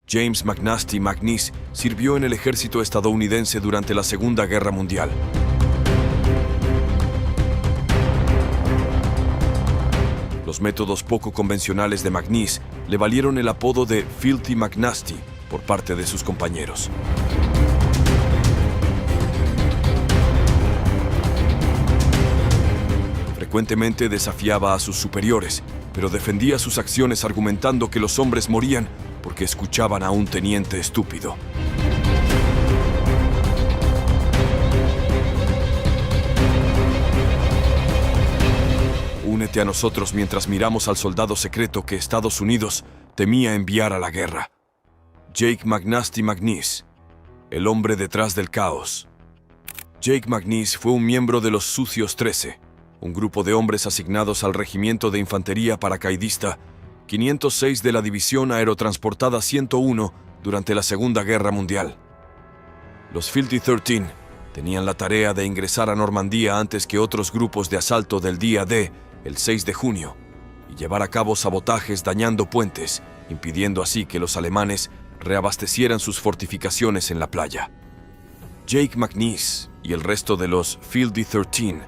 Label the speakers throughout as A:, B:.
A: James McNasty McNeese sirvió en el ejército estadounidense durante la Segunda Guerra Mundial. Los métodos poco convencionales de McNeese le valieron el apodo de Filthy McNasty por parte de sus compañeros. Frecuentemente desafiaba a sus superiores, pero defendía sus acciones argumentando que los hombres morían porque escuchaban a un teniente estúpido. Únete a nosotros mientras miramos al soldado secreto que Estados Unidos temía enviar a la guerra. Jake McNasty McNeese, el hombre detrás del caos. Jake McNeese fue un miembro de los Sucios 13, un grupo de hombres asignados al Regimiento de Infantería Paracaidista 506 de la División Aerotransportada 101 durante la Segunda Guerra Mundial. Los Filthy 13 tenían la tarea de ingresar a Normandía antes que otros grupos de asalto del día D, el 6 de junio, y llevar a cabo sabotajes dañando puentes, impidiendo así que los alemanes reabastecieran sus fortificaciones en la playa. Jake McNeese y el resto de los Filthy 13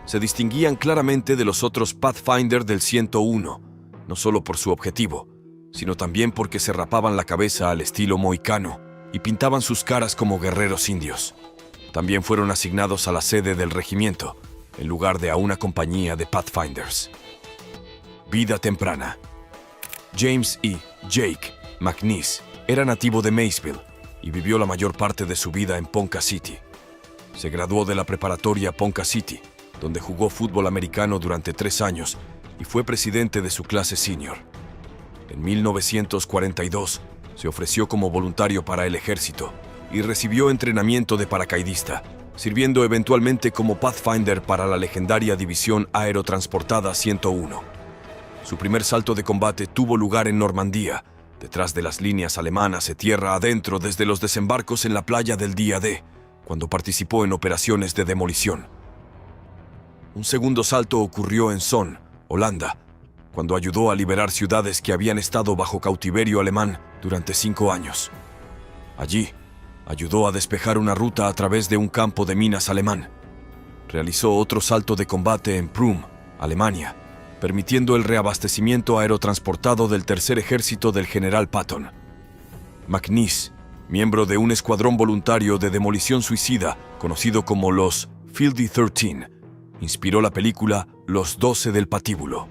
A: se distinguían claramente de los otros Pathfinder del 101, no solo por su objetivo, sino también porque se rapaban la cabeza al estilo mohicano y pintaban sus caras como guerreros indios. También fueron asignados a la sede del regimiento, en lugar de a una compañía de Pathfinders. Vida temprana. James E. Jake McNeese era nativo de Maysville y vivió la mayor parte de su vida en Ponca City. Se graduó de la preparatoria Ponca City, donde jugó fútbol americano durante 3 años y fue presidente de su clase senior. En 1942 se ofreció como voluntario para el ejército y recibió entrenamiento de paracaidista, sirviendo eventualmente como Pathfinder para la legendaria División Aerotransportada 101. Su primer salto de combate tuvo lugar en Normandía, detrás de las líneas alemanas de tierra adentro desde los desembarcos en la playa del día D, cuando participó en operaciones de demolición. Un segundo salto ocurrió en Son, Holanda, cuando ayudó a liberar ciudades que habían estado bajo cautiverio alemán durante 5 años. Allí, ayudó a despejar una ruta a través de un campo de minas alemán. Realizó otro salto de combate en Prüm, Alemania, permitiendo el reabastecimiento aerotransportado del Tercer Ejército del general Patton. McNeese, miembro de un escuadrón voluntario de demolición suicida conocido como los Filthy 13, inspiró la película Los 12 del Patíbulo.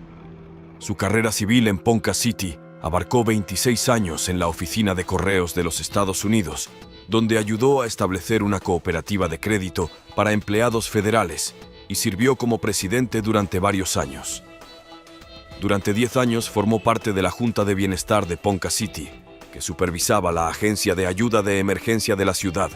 A: Su carrera civil en Ponca City abarcó 26 años en la Oficina de Correos de los Estados Unidos, donde ayudó a establecer una cooperativa de crédito para empleados federales y sirvió como presidente durante varios años. Durante 10 años formó parte de la Junta de Bienestar de Ponca City, que supervisaba la agencia de ayuda de emergencia de la ciudad.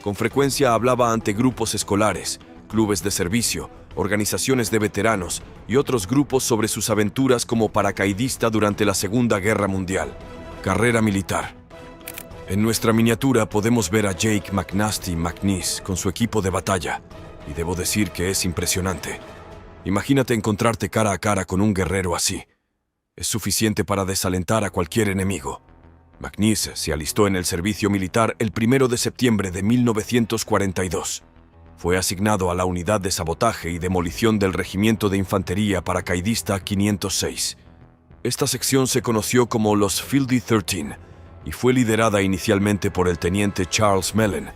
A: Con frecuencia hablaba ante grupos escolares, clubes de servicio, organizaciones de veteranos y otros grupos sobre sus aventuras como paracaidista durante la Segunda Guerra Mundial. Carrera militar. En nuestra miniatura podemos ver a Jake McNasty McNeese con su equipo de batalla, y debo decir que es impresionante. Imagínate encontrarte cara a cara con un guerrero así. Es suficiente para desalentar a cualquier enemigo. McNeese se alistó en el servicio militar el 1 de septiembre de 1942. Fue asignado a la unidad de sabotaje y demolición del Regimiento de Infantería Paracaidista 506. Esta sección se conoció como los Filthy 13 y fue liderada inicialmente por el teniente Charles Mellon,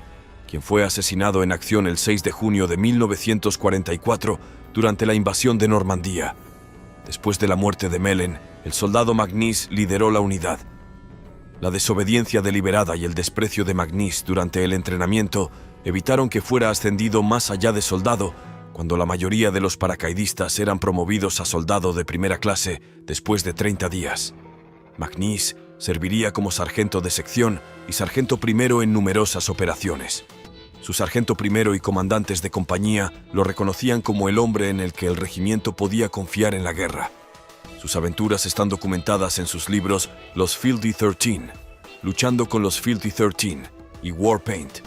A: quien fue asesinado en acción el 6 de junio de 1944 durante la invasión de Normandía. Después de la muerte de Mellon, el soldado McNeese lideró la unidad. La desobediencia deliberada y el desprecio de McNeese durante el entrenamiento evitaron que fuera ascendido más allá de soldado, cuando la mayoría de los paracaidistas eran promovidos a soldado de primera clase después de 30 días. McNeese serviría como sargento de sección y sargento primero en numerosas operaciones. Su sargento primero y comandantes de compañía lo reconocían como el hombre en el que el regimiento podía confiar en la guerra. Sus aventuras están documentadas en sus libros Los Filthy 13, Luchando con los Filthy 13 y Warpaint.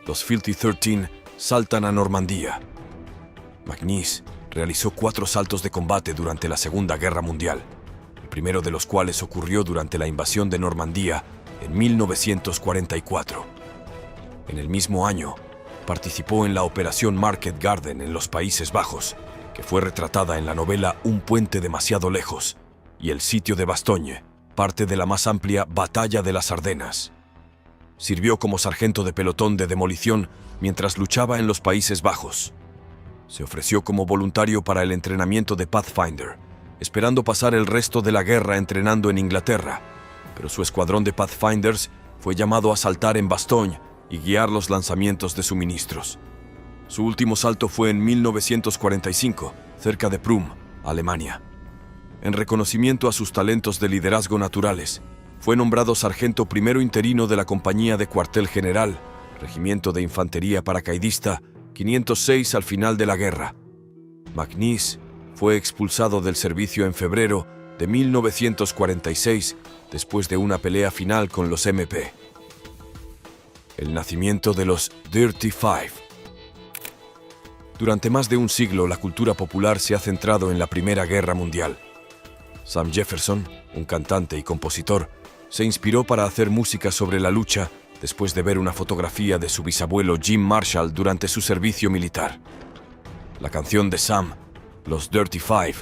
A: Los Filthy 13 saltan a Normandía. McNeese realizó 4 saltos de combate durante la Segunda Guerra Mundial, el primero de los cuales ocurrió durante la invasión de Normandía en 1944. En el mismo año, participó en la Operación Market Garden en los Países Bajos, que fue retratada en la novela Un puente demasiado lejos, y el sitio de Bastogne, parte de la más amplia Batalla de las Ardenas. Sirvió como sargento de pelotón de demolición mientras luchaba en los Países Bajos. Se ofreció como voluntario para el entrenamiento de Pathfinder, esperando pasar el resto de la guerra entrenando en Inglaterra, pero su escuadrón de Pathfinders fue llamado a saltar en Bastogne y guiar los lanzamientos de suministros. Su último salto fue en 1945, cerca de Prüm, Alemania. En reconocimiento a sus talentos de liderazgo naturales, fue nombrado sargento primero interino de la Compañía de Cuartel General, Regimiento de Infantería Paracaidista 506 al final de la guerra. McNeice fue expulsado del servicio en febrero de 1946 después de una pelea final con los MP. El nacimiento de los Dirty Five. Durante más de un siglo, la cultura popular se ha centrado en la Primera Guerra Mundial. Sam Jefferson, un cantante y compositor, se inspiró para hacer música sobre la lucha después de ver una fotografía de su bisabuelo Jim Marshall durante su servicio militar. La canción de Sam, Los Dirty Five,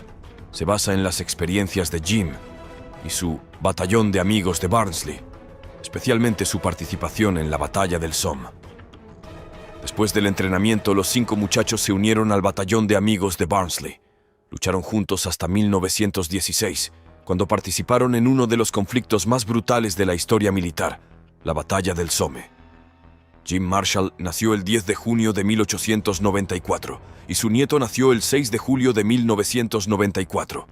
A: se basa en las experiencias de Jim y su batallón de amigos de Barnsley, especialmente su participación en la batalla del Somme. Después del entrenamiento, los 5 muchachos se unieron al batallón de amigos de Barnsley. Lucharon juntos hasta 1916, cuando participaron en uno de los conflictos más brutales de la historia militar, la batalla del Somme. Jim Marshall nació el 10 de junio de 1894 y su nieto nació el 6 de julio de 1994.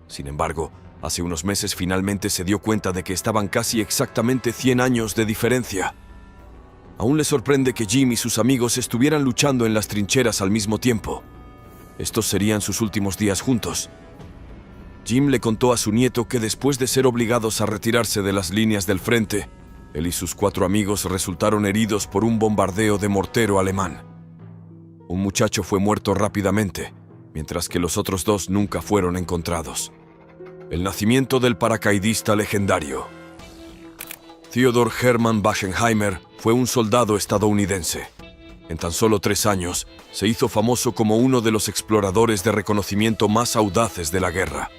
A: Sin embargo, hace unos meses finalmente se dio cuenta de que estaban casi exactamente 100 años de diferencia. Aún le sorprende que Jim y sus amigos estuvieran luchando en las trincheras al mismo tiempo. Estos serían sus últimos días juntos. Jim le contó a su nieto que después de ser obligados a retirarse de las líneas del frente, él y sus 4 amigos resultaron heridos por un bombardeo de mortero alemán. Un muchacho fue muerto rápidamente, mientras que los otros 2 nunca fueron encontrados. El nacimiento del paracaidista legendario. Theodor Hermann Wachenheimer fue un soldado estadounidense. En tan solo 3 años, se hizo famoso como uno de los exploradores de reconocimiento más audaces de la guerra.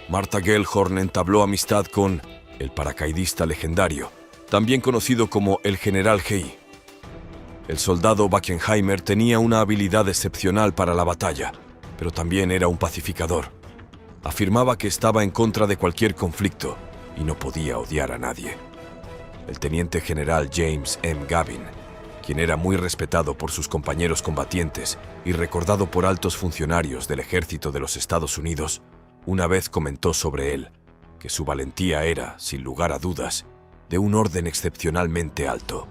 A: Martha Gellhorn entabló amistad con el paracaidista legendario, también conocido como el General G.I. El soldado Wachenheimer tenía una habilidad excepcional para la batalla, pero también era un pacificador. Afirmaba que estaba en contra de cualquier conflicto y no podía odiar a nadie. El teniente general James M. Gavin, quien era muy respetado por sus compañeros combatientes y recordado por altos funcionarios del ejército de los Estados Unidos, una vez comentó sobre él que su valentía era, sin lugar a dudas, de un orden excepcionalmente alto.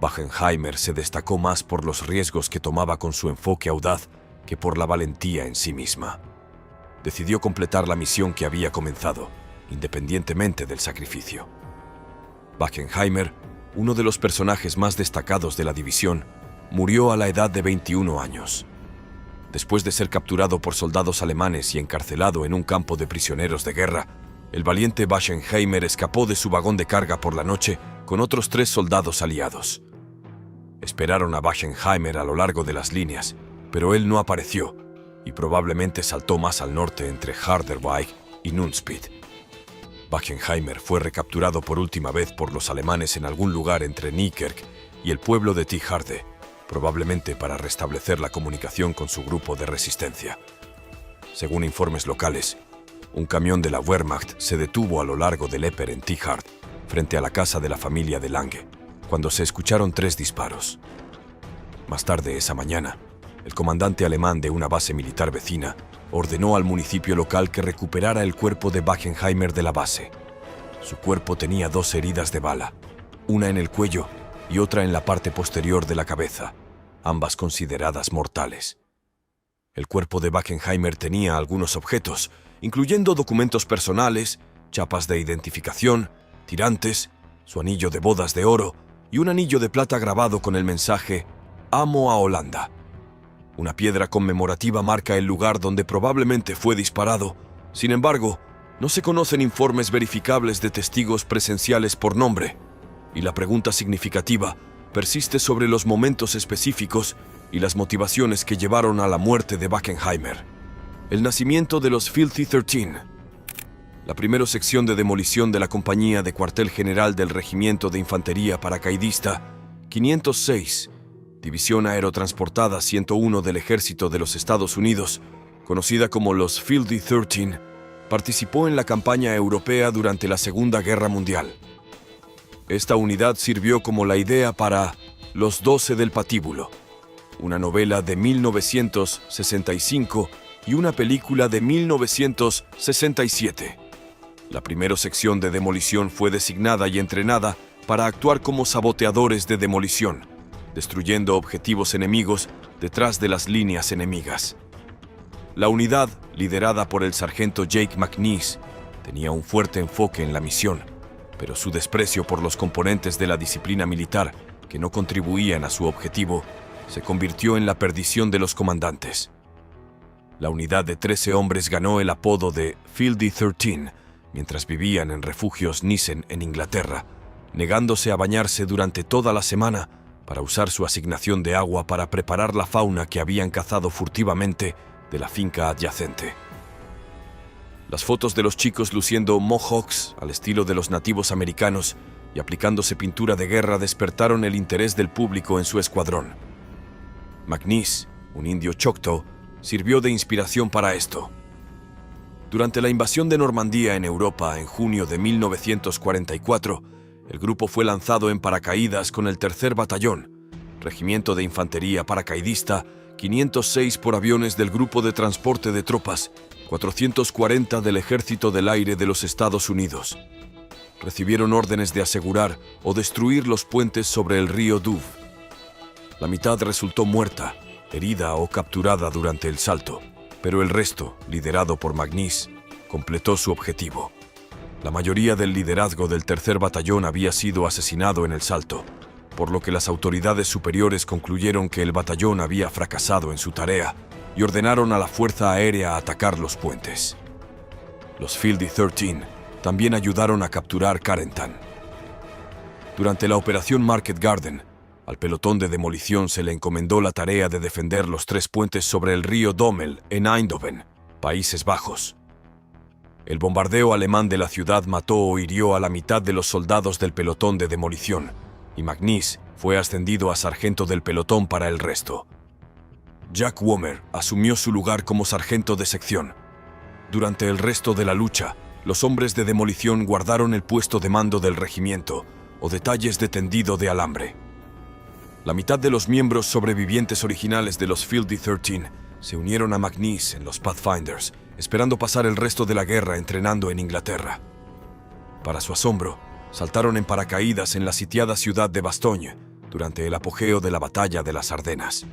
A: Wachenheimer se destacó más por los riesgos que tomaba con su enfoque audaz que por la valentía en sí misma. Decidió completar la misión que había comenzado, independientemente del sacrificio. Wachenheimer, uno de los personajes más destacados de la división, murió a la edad de 21 años. Después de ser capturado por soldados alemanes y encarcelado en un campo de prisioneros de guerra, el valiente Wachenheimer escapó de su vagón de carga por la noche con otros 3 soldados aliados. Esperaron a Wachenheimer a lo largo de las líneas, pero él no apareció y probablemente saltó más al norte entre Harderwijk y Nunspeet. Wachenheimer fue recapturado por última vez por los alemanes en algún lugar entre Nijkerk y el pueblo de Tijharde, probablemente para restablecer la comunicación con su grupo de resistencia. Según informes locales, un camión de la Wehrmacht se detuvo a lo largo del Eper en Tijhard, frente a la casa de la familia de Lange, cuando se escucharon 3 disparos. Más tarde esa mañana, el comandante alemán de una base militar vecina ordenó al municipio local que recuperara el cuerpo de Wachenheimer de la base. Su cuerpo tenía 2 heridas de bala, una en el cuello y otra en la parte posterior de la cabeza, ambas consideradas mortales. El cuerpo de Wachenheimer tenía algunos objetos, incluyendo documentos personales, chapas de identificación, tirantes, su anillo de bodas de oro y un anillo de plata grabado con el mensaje «Amo a Holanda». Una piedra conmemorativa marca el lugar donde probablemente fue disparado. Sin embargo, No se conocen informes verificables de testigos presenciales por nombre, y la pregunta significativa persiste sobre los momentos específicos y las motivaciones que llevaron a la muerte de Wackenheimer. El nacimiento de los Filthy 13. La primera sección de demolición de la compañía de cuartel general del Regimiento de Infantería Paracaidista 506, División Aerotransportada 101 del Ejército de los Estados Unidos, conocida como los Filthy 13, participó en la campaña europea durante la Segunda Guerra Mundial. Esta unidad sirvió como la idea para Los 12 del Patíbulo, una novela de 1965 y una película de 1967. La primera sección de demolición fue designada y entrenada para actuar como saboteadores de demolición, destruyendo objetivos enemigos detrás de las líneas enemigas. La unidad, liderada por el sargento Jake McNish, tenía un fuerte enfoque en la misión, pero su desprecio por los componentes de la disciplina militar que no contribuían a su objetivo se convirtió en la perdición de los comandantes. La unidad de 13 hombres ganó el apodo de Filthy 13 mientras vivían en refugios Nissen en Inglaterra, negándose a bañarse durante toda la semana para usar su asignación de agua para preparar la fauna que habían cazado furtivamente de la finca adyacente. Las fotos de los chicos luciendo mohawks al estilo de los nativos americanos y aplicándose pintura de guerra despertaron el interés del público en su escuadrón. McNish, un indio choctaw, sirvió de inspiración para esto. Durante la invasión de Normandía en Europa en junio de 1944, el grupo fue lanzado en paracaídas con el 3er Batallón, Regimiento de Infantería Paracaidista 506 por aviones del Grupo de Transporte de Tropas 440 del Ejército del Aire de los Estados Unidos. Recibieron órdenes de asegurar o destruir los puentes sobre el río Douve. La mitad resultó muerta, herida o capturada durante el salto, pero el resto, liderado por McNish, completó su objetivo. La mayoría del liderazgo del 3er Batallón había sido asesinado en el salto, por lo que las autoridades superiores concluyeron que el batallón había fracasado en su tarea y ordenaron a la Fuerza Aérea a atacar los puentes. Los Filthy 13 también ayudaron a capturar Carentan. Durante la Operación Market Garden, al pelotón de demolición se le encomendó la tarea de defender los 3 puentes sobre el río Dommel en Eindhoven, Países Bajos. El bombardeo alemán de la ciudad mató o hirió a la mitad de los soldados del pelotón de demolición, y McNish fue ascendido a sargento del pelotón para el resto. Jack Womer asumió su lugar como sargento de sección. Durante el resto de la lucha, los hombres de demolición guardaron el puesto de mando del regimiento o detalles de tendido de alambre. La mitad de los miembros sobrevivientes originales de los Filthy 13 se unieron a McNish en los Pathfinders, esperando pasar el resto de la guerra entrenando en Inglaterra. Para su asombro, saltaron en paracaídas en la sitiada ciudad de Bastogne durante el apogeo de la Batalla de las Ardenas.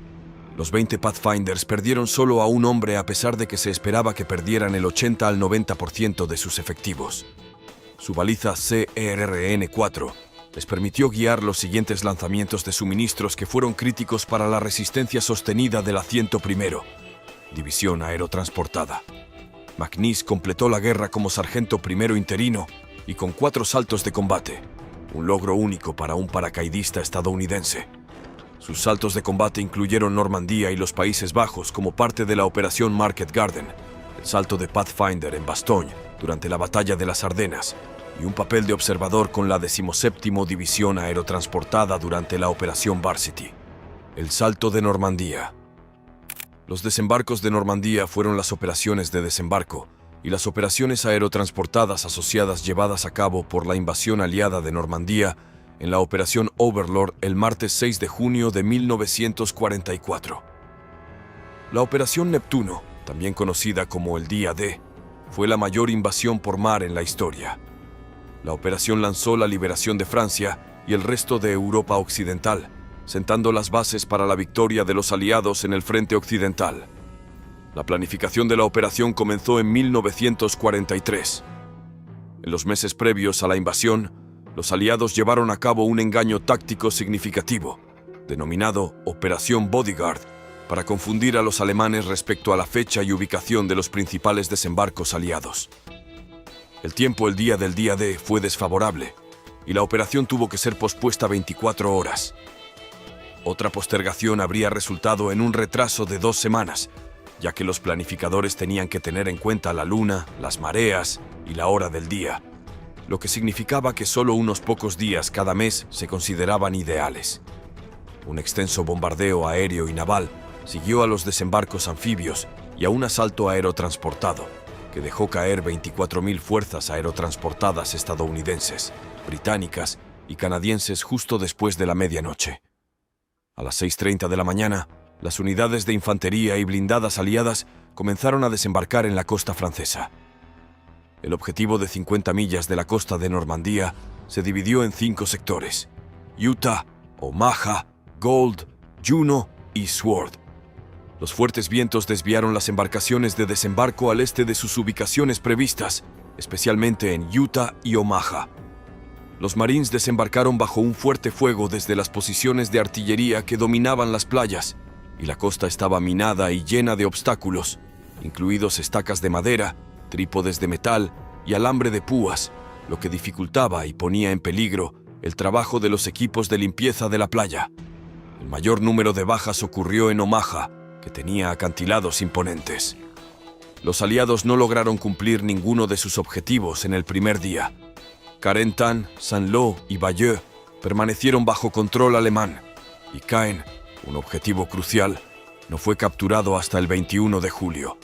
A: Los 20 Pathfinders perdieron solo a un hombre a pesar de que se esperaba que perdieran el 80 al 90% de sus efectivos. Su baliza CERN-4 les permitió guiar los siguientes lanzamientos de suministros que fueron críticos para la resistencia sostenida de la 101º División Aerotransportada. McNish completó la guerra como sargento primero interino y con 4 saltos de combate, un logro único para un paracaidista estadounidense. Sus saltos de combate incluyeron Normandía y los Países Bajos como parte de la Operación Market Garden, el salto de Pathfinder en Bastogne durante la Batalla de las Ardenas y un papel de observador con la 17ª División Aerotransportada durante la Operación Varsity. El salto de Normandía. Los desembarcos de Normandía fueron las operaciones de desembarco y las operaciones aerotransportadas asociadas llevadas a cabo por la invasión aliada de Normandía en la Operación Overlord el martes 6 de junio de 1944. La Operación Neptuno, también conocida como el Día D, fue la mayor invasión por mar en la historia. La operación lanzó la liberación de Francia y el resto de Europa Occidental, sentando las bases para la victoria de los aliados en el frente occidental. La planificación de la operación comenzó en 1943. En los meses previos a la invasión, los aliados llevaron a cabo un engaño táctico significativo, denominado Operación Bodyguard, para confundir a los alemanes respecto a la fecha y ubicación de los principales desembarcos aliados. El tiempo el día del día D fue desfavorable y la operación tuvo que ser pospuesta 24 horas. Otra postergación habría resultado en un retraso de 2 semanas, ya que los planificadores tenían que tener en cuenta la luna, las mareas y la hora del día, lo que significaba que solo unos pocos días cada mes se consideraban ideales. Un extenso bombardeo aéreo y naval siguió a los desembarcos anfibios y a un asalto aerotransportado, que dejó caer 24.000 fuerzas aerotransportadas estadounidenses, británicas y canadienses justo después de la medianoche. A las 6:30 de la mañana, las unidades de infantería y blindadas aliadas comenzaron a desembarcar en la costa francesa. El objetivo de 50 millas de la costa de Normandía se dividió en 5 sectores: Utah, Omaha, Gold, Juno y Sword. Los fuertes vientos desviaron las embarcaciones de desembarco al este de sus ubicaciones previstas, especialmente en Utah y Omaha. Los Marines desembarcaron bajo un fuerte fuego desde las posiciones de artillería que dominaban las playas, y la costa estaba minada y llena de obstáculos, incluidos estacas de madera, trípodes de metal y alambre de púas, lo que dificultaba y ponía en peligro el trabajo de los equipos de limpieza de la playa. El mayor número de bajas ocurrió en Omaha, que tenía acantilados imponentes. Los aliados no lograron cumplir ninguno de sus objetivos en el primer día. Carentan, Saint-Lô y Bayeux permanecieron bajo control alemán, y Caen, un objetivo crucial, no fue capturado hasta el 21 de julio.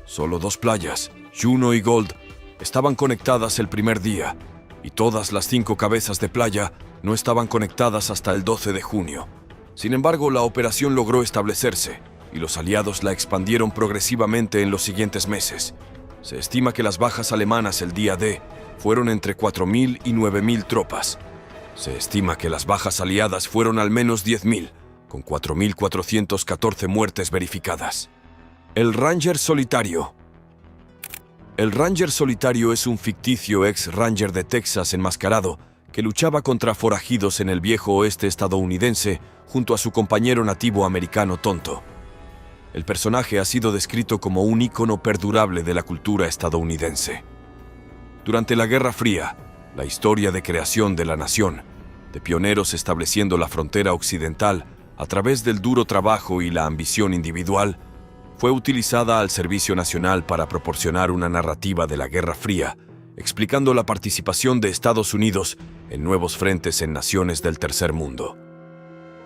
A: Solo 2 playas, Juno y Gold, estaban conectadas el primer día, y todas las 5 cabezas de playa no estaban conectadas hasta el 12 de junio. Sin embargo, la operación logró establecerse, y los aliados la expandieron progresivamente en los siguientes meses. Se estima que las bajas alemanas el día D fueron entre 4.000 y 9.000 tropas. Se estima que las bajas aliadas fueron al menos 10.000, con 4.414 muertes verificadas. El Ranger Solitario. El Ranger Solitario es un ficticio ex-Ranger de Texas enmascarado que luchaba contra forajidos en el viejo oeste estadounidense junto a su compañero nativo americano Tonto. El personaje ha sido descrito como un ícono perdurable de la cultura estadounidense. Durante la Guerra Fría, la historia de creación de la nación, de pioneros estableciendo la frontera occidental a través del duro trabajo y la ambición individual, fue utilizada al servicio nacional para proporcionar una narrativa de la Guerra Fría, explicando la participación de Estados Unidos en nuevos frentes en naciones del tercer mundo.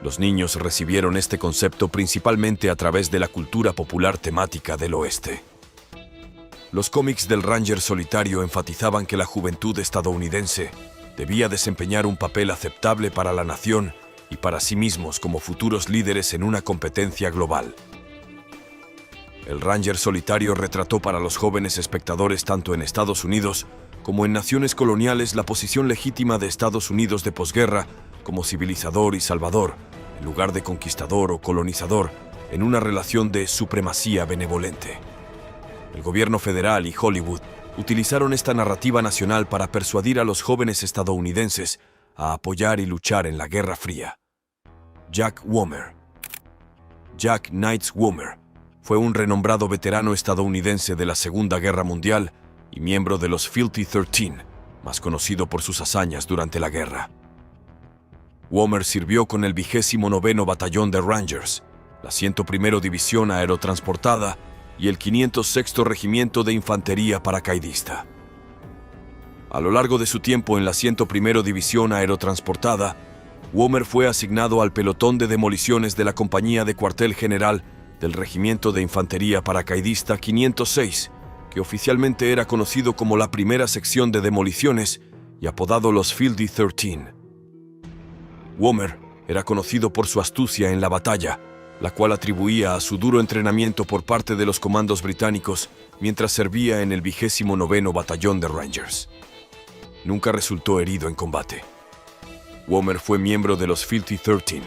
A: Los niños recibieron este concepto principalmente a través de la cultura popular temática del oeste. Los cómics del Ranger Solitario enfatizaban que la juventud estadounidense debía desempeñar un papel aceptable para la nación y para sí mismos como futuros líderes en una competencia global. El Ranger Solitario retrató para los jóvenes espectadores tanto en Estados Unidos como en naciones coloniales la posición legítima de Estados Unidos de posguerra como civilizador y salvador, en lugar de conquistador o colonizador, en una relación de supremacía benevolente. El gobierno federal y Hollywood utilizaron esta narrativa nacional para persuadir a los jóvenes estadounidenses a apoyar y luchar en la Guerra Fría. Jack Womer. Jack Knights Womer fue un renombrado veterano estadounidense de la Segunda Guerra Mundial y miembro de los Filthy 13, más conocido por sus hazañas durante la guerra. Womer sirvió con el 29º Batallón de Rangers, la 101ª División Aerotransportada y el 506º Regimiento de Infantería Paracaidista. A lo largo de su tiempo en la 101ª División Aerotransportada, Womer fue asignado al pelotón de demoliciones de la Compañía de Cuartel General del Regimiento de Infantería Paracaidista 506, que oficialmente era conocido como la primera sección de demoliciones y apodado los Filthy 13. Womer era conocido por su astucia en la batalla, la cual atribuía a su duro entrenamiento por parte de los comandos británicos mientras servía en el 29º Batallón de Rangers. Nunca resultó herido en combate. Womer fue miembro de los Filthy 13,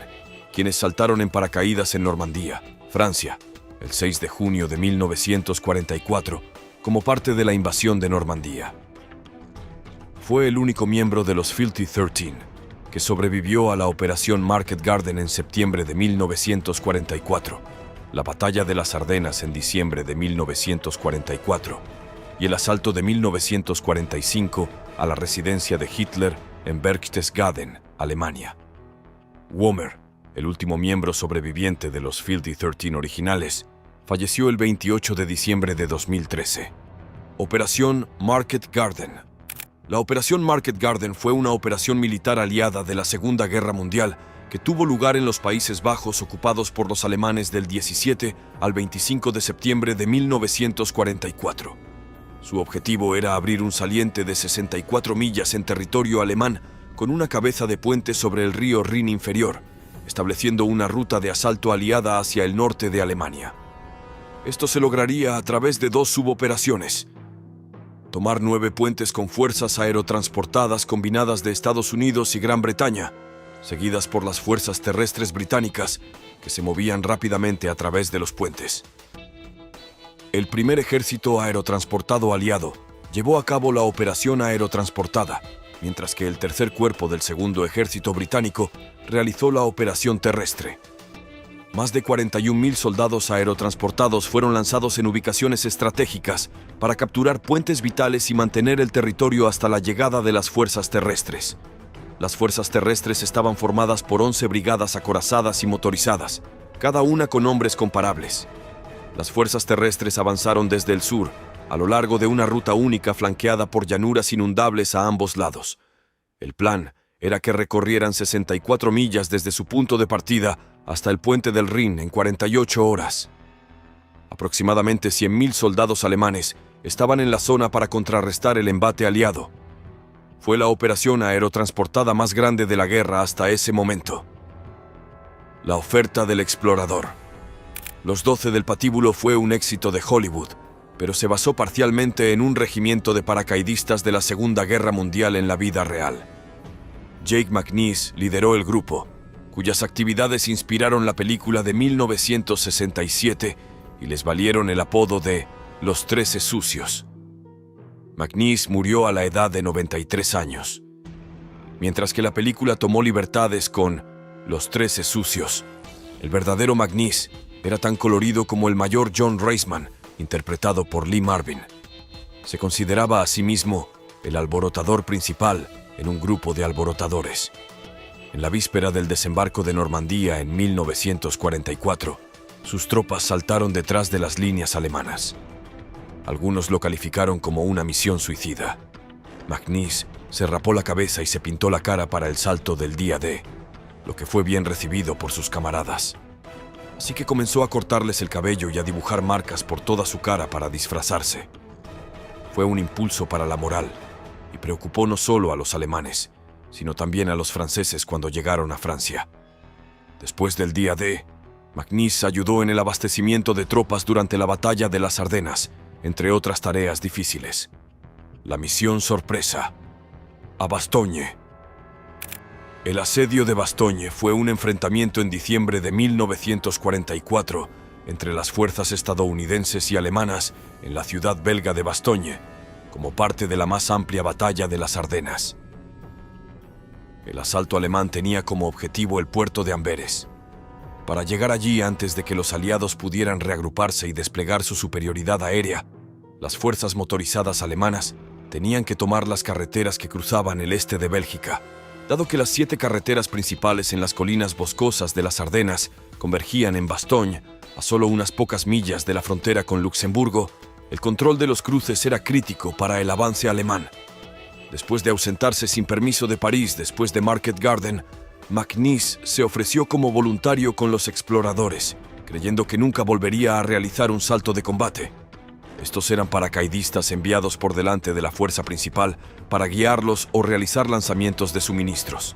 A: quienes saltaron en paracaídas en Normandía, Francia, el 6 de junio de 1944, como parte de la invasión de Normandía. Fue el único miembro de los Filthy 13 que sobrevivió a la Operación Market Garden en septiembre de 1944, la Batalla de las Ardenas en diciembre de 1944 y el asalto de 1945 a la residencia de Hitler en Berchtesgaden, Alemania. Wömer, el último miembro sobreviviente de los Field 13 originales, falleció el 28 de diciembre de 2013. Operación Market Garden. La Operación Market Garden fue una operación militar aliada de la Segunda Guerra Mundial que tuvo lugar en los Países Bajos ocupados por los alemanes del 17 al 25 de septiembre de 1944. Su objetivo era abrir un saliente de 64 millas en territorio alemán con una cabeza de puente sobre el río Rin inferior, estableciendo una ruta de asalto aliada hacia el norte de Alemania. Esto se lograría a través de dos suboperaciones: tomar 9 puentes con fuerzas aerotransportadas combinadas de Estados Unidos y Gran Bretaña, seguidas por las fuerzas terrestres británicas que se movían rápidamente a través de los puentes. El primer ejército aerotransportado aliado llevó a cabo la operación aerotransportada, mientras que el tercer cuerpo del segundo ejército británico realizó la operación terrestre. Más de 41.000 soldados aerotransportados fueron lanzados en ubicaciones estratégicas para capturar puentes vitales y mantener el territorio hasta la llegada de las fuerzas terrestres. Las fuerzas terrestres estaban formadas por 11 brigadas acorazadas y motorizadas, cada una con hombres comparables. Las fuerzas terrestres avanzaron desde el sur, a lo largo de una ruta única flanqueada por llanuras inundables a ambos lados. El plan era que recorrieran 64 millas desde su punto de partida hasta el puente del Rin en 48 horas. Aproximadamente 100.000 soldados alemanes estaban en la zona para contrarrestar el embate aliado. Fue la operación aerotransportada más grande de la guerra hasta ese momento. La oferta del explorador. Los 12 del patíbulo fue un éxito de Hollywood, pero se basó parcialmente en un regimiento de paracaidistas de la Segunda Guerra Mundial en la vida real. Jake McNish lideró el grupo, cuyas actividades inspiraron la película de 1967 y les valieron el apodo de Los 13 Sucios. McNish murió a la edad de 93 años. Mientras que la película tomó libertades con Los 13 Sucios, el verdadero McNish era tan colorido como el mayor John Reisman, interpretado por Lee Marvin. Se consideraba a sí mismo el alborotador principal en un grupo de alborotadores. En la víspera del desembarco de Normandía en 1944, sus tropas saltaron detrás de las líneas alemanas. Algunos lo calificaron como una misión suicida. McNish se rapó la cabeza y se pintó la cara para el salto del día D, lo que fue bien recibido por sus camaradas. Así que comenzó a cortarles el cabello y a dibujar marcas por toda su cara para disfrazarse. Fue un impulso para la moral y preocupó no solo a los alemanes, sino también a los franceses cuando llegaron a Francia. Después del día D, McNish ayudó en el abastecimiento de tropas durante la batalla de las Ardenas, entre otras tareas difíciles. La misión sorpresa. A Bastogne. El asedio de Bastogne fue un enfrentamiento en diciembre de 1944 entre las fuerzas estadounidenses y alemanas en la ciudad belga de Bastogne, como parte de la más amplia batalla de las Ardenas. El asalto alemán tenía como objetivo el puerto de Amberes. Para llegar allí antes de que los aliados pudieran reagruparse y desplegar su superioridad aérea, las fuerzas motorizadas alemanas tenían que tomar las carreteras que cruzaban el este de Bélgica. Dado que las 7 carreteras principales en las colinas boscosas de las Ardenas convergían en Bastogne, a solo unas pocas millas de la frontera con Luxemburgo, el control de los cruces era crítico para el avance alemán. Después de ausentarse sin permiso de París después de Market Garden, McNish se ofreció como voluntario con los exploradores, creyendo que nunca volvería a realizar un salto de combate. Estos eran paracaidistas enviados por delante de la fuerza principal para guiarlos o realizar lanzamientos de suministros.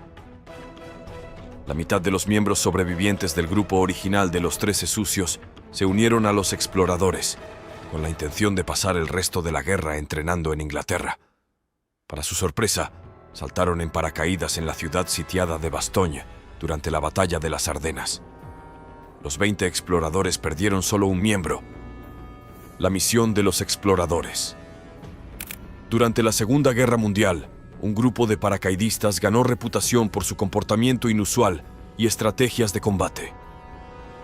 A: La mitad de los miembros sobrevivientes del grupo original de los 13 Sucios se unieron a los exploradores, con la intención de pasar el resto de la guerra entrenando en Inglaterra. Para su sorpresa, saltaron en paracaídas en la ciudad sitiada de Bastogne durante la batalla de las Ardenas. Los 20 exploradores perdieron solo un miembro. La misión de los exploradores. Durante la Segunda Guerra Mundial, un grupo de paracaidistas ganó reputación por su comportamiento inusual y estrategias de combate.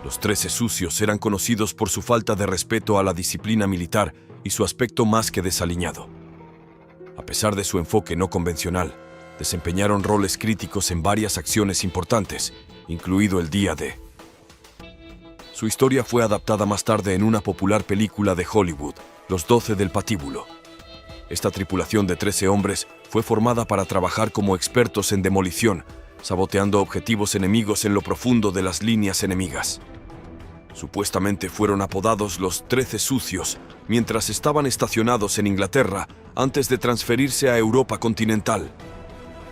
A: Los 13 Sucios eran conocidos por su falta de respeto a la disciplina militar y su aspecto más que desaliñado. A pesar de su enfoque no convencional, desempeñaron roles críticos en varias acciones importantes, incluido el Día D. Su historia fue adaptada más tarde en una popular película de Hollywood, Los 12 del Patíbulo. Esta tripulación de 13 hombres fue formada para trabajar como expertos en demolición, saboteando objetivos enemigos en lo profundo de las líneas enemigas. Supuestamente fueron apodados los 13 Sucios mientras estaban estacionados en Inglaterra antes de transferirse a Europa continental.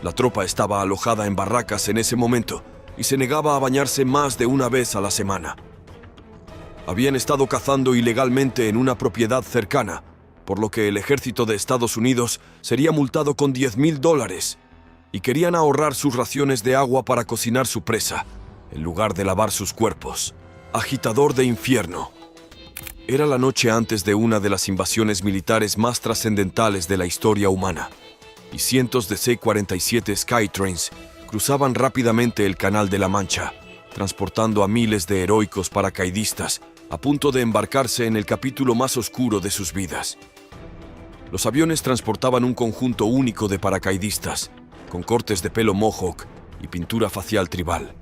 A: La tropa estaba alojada en barracas en ese momento y se negaba a bañarse más de una vez a la semana. Habían estado cazando ilegalmente en una propiedad cercana, por lo que el ejército de Estados Unidos sería multado con $10,000 y querían ahorrar sus raciones de agua para cocinar su presa, en lugar de lavar sus cuerpos. Agitador de infierno. Era la noche antes de una de las invasiones militares más trascendentales de la historia humana, y cientos de C-47 Skytrains cruzaban rápidamente el Canal de la Mancha, transportando a miles de heroicos paracaidistas a punto de embarcarse en el capítulo más oscuro de sus vidas. Los aviones transportaban un conjunto único de paracaidistas, con cortes de pelo mohawk y pintura facial tribal.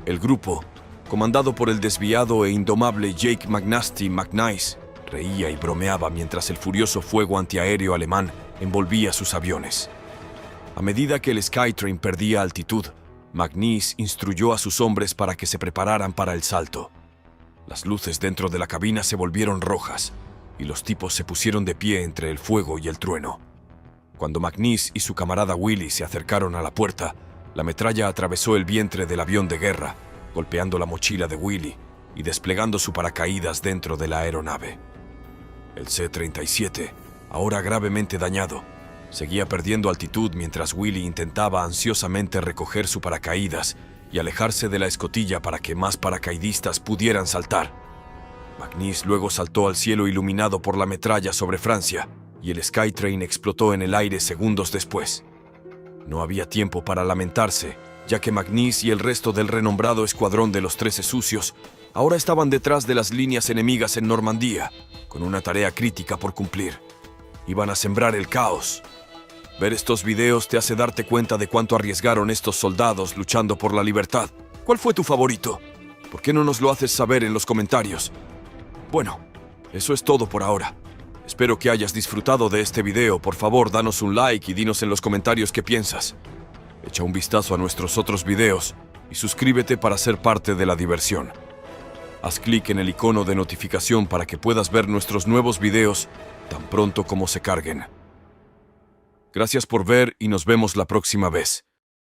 A: El grupo, comandado por el desviado e indomable Jake McNasty McNice, reía y bromeaba mientras el furioso fuego antiaéreo alemán envolvía sus aviones. A medida que el Skytrain perdía altitud, McNice instruyó a sus hombres para que se prepararan para el salto. Las luces dentro de la cabina se volvieron rojas y los tipos se pusieron de pie entre el fuego y el trueno. Cuando McNice y su camarada Willie se acercaron a la puerta, la metralla atravesó el vientre del avión de guerra, golpeando la mochila de Willie y desplegando su paracaídas dentro de la aeronave. El C-37, ahora gravemente dañado, seguía perdiendo altitud mientras Willie intentaba ansiosamente recoger su paracaídas y alejarse de la escotilla para que más paracaidistas pudieran saltar. McNice luego saltó al cielo iluminado por la metralla sobre Francia y el Skytrain explotó en el aire segundos después. No había tiempo para lamentarse, ya que McNice y el resto del renombrado escuadrón de los 13 Sucios ahora estaban detrás de las líneas enemigas en Normandía, con una tarea crítica por cumplir. Iban a sembrar el caos. Ver estos videos te hace darte cuenta de cuánto arriesgaron estos soldados luchando por la libertad. ¿Cuál fue tu favorito? ¿Por qué no nos lo haces saber en los comentarios? Bueno, eso es todo por ahora. Espero que hayas disfrutado de este video. Por favor, danos un like y dinos en los comentarios qué piensas. Echa un vistazo a nuestros otros videos y suscríbete para ser parte de la diversión. Haz clic en el icono de notificación para que puedas ver nuestros nuevos videos tan pronto como se carguen. Gracias por ver y nos vemos la próxima vez.